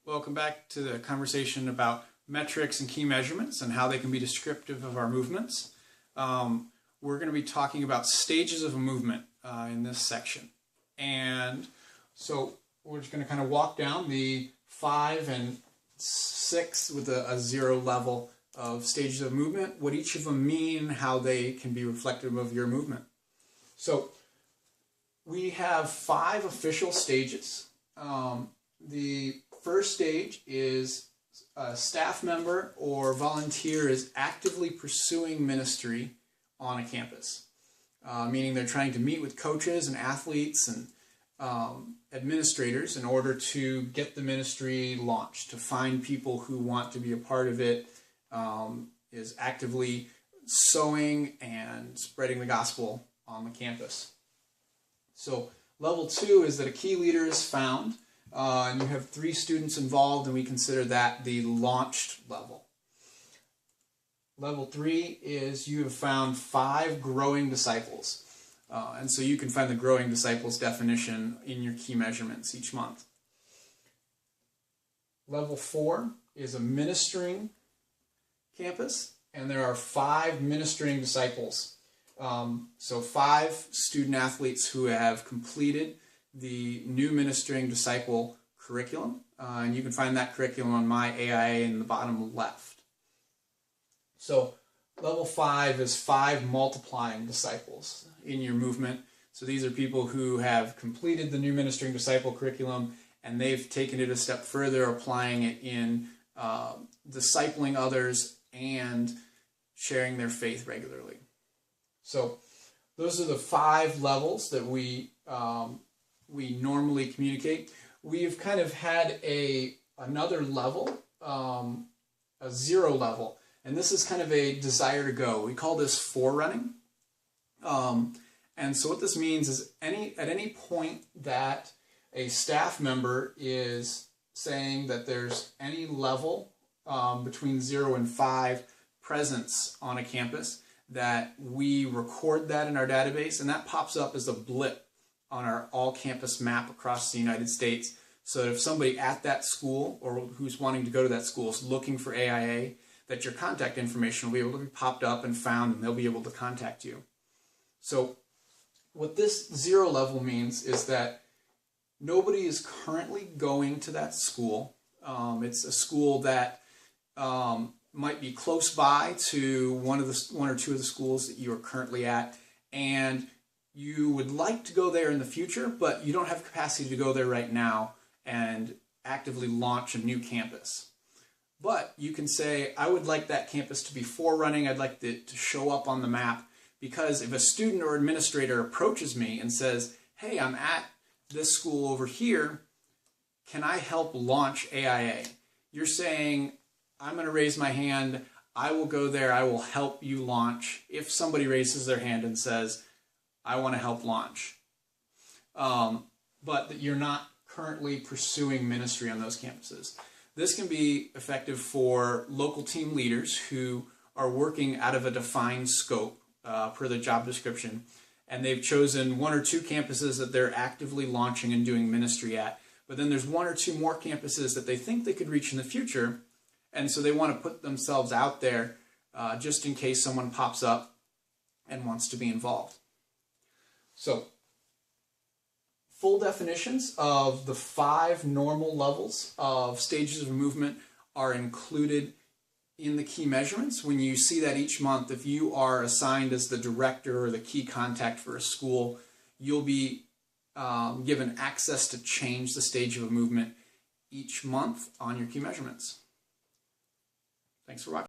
Welcome back to the conversation about metrics and key measurements and how they can be descriptive of our movements. We're going to be talking about stages of a movement in this section. And so we're just going to kind of walk down the 5 and 6 with a 0 level of stages of movement, what each of them mean, how they can be reflective of your movement. So we have 5 official stages. The first stage is a staff member or volunteer is actively pursuing ministry on a campus, meaning they're trying to meet with coaches and athletes and administrators in order to get the ministry launched, to find people who want to be a part of it, is actively sowing and spreading the gospel on the campus. So level 2 is that a key leader is found, and you have 3 students involved, and we consider that the launched level. Level 3 is you have found 5 growing disciples. And so you can find the growing disciples definition in your key measurements each month. Level 4 is a ministering campus, and there are 5 ministering disciples. So 5 student athletes who have completed the new ministering disciple curriculum, and you can find that curriculum on my AIA in the bottom left. So level 5 is 5 multiplying disciples in your movement. So these are people who have completed the new ministering disciple curriculum and they've taken it a step further, applying it in discipling others and sharing their faith regularly. So those are the 5 levels that we normally communicate. We've kind of had another level, a 0 level, and this is kind of a desire to go. We call this forerunning. And so what this means is at any point that a staff member is saying that there's any level between 0 and 5 presence on a campus, that we record that in our database, and that pops up as a blip on our all-campus map across the United States. So that if somebody at that school or who's wanting to go to that school is looking for AIA, that your contact information will be able to be popped up and found, and they'll be able to contact you. So what this 0 level means is that nobody is currently going to that school. It's a school that might be close by to one or two of the schools that you are currently at, and you would like to go there in the future, but you don't have capacity to go there right now and actively launch a new campus. But you can say, I would like that campus to be forerunning, I'd like it to show up on the map, because if a student or administrator approaches me and says, hey, I'm at this school over here, can I help launch AIA? You're saying, I'm going to raise my hand, I will go there, I will help you launch, if somebody raises their hand and says, I want to help launch. But that you're not currently pursuing ministry on those campuses. This can be effective for local team leaders who are working out of a defined scope per the job description, and they've chosen 1 or 2 campuses that they're actively launching and doing ministry at. But then there's 1 or 2 more campuses that they think they could reach in the future, and so they want to put themselves out there just in case someone pops up and wants to be involved. So, full definitions of the 5 normal levels of stages of movement are included in the key measurements. When you see that each month, if you are assigned as the director or the key contact for a school, you'll be given access to change the stage of a movement each month on your key measurements. Thanks for watching.